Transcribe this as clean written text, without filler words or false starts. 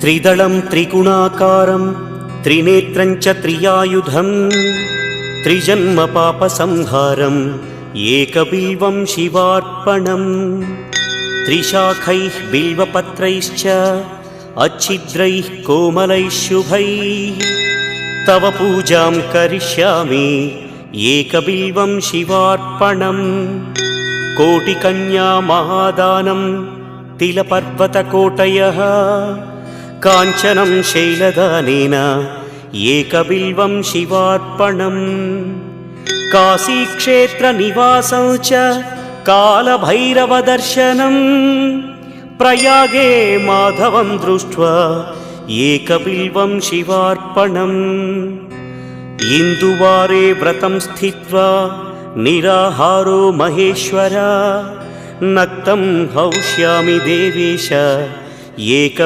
त्रिदलं त्रिगुणाकारं त्रिनेत्रं च त्रियायुधं त्रिजन्म पापसंहारम् एकबिल्वं शिवार्पणम् त्रिशाखैः बिल्वपत्रैश्च अच्छिद्रैः कोमलैः शुभैः तव पूजां करिष्यामि एकबिल्वं शिवार्पणम् कोटिकन्या महादानं तिलपर्वतकोटयः काञ्चनं शैलदानेन एकबिल्वं शिवार्पणम् काशीक्षेत्रनिवासं च कालभैरवदर्शनं प्रयागे माधवं दृष्ट्वा एकबिल्वं शिवार्पणम् इन्दुवारे व्रतं स्थित्वा निराहारो महेश्वर नक्तं हौष्यामि देवेश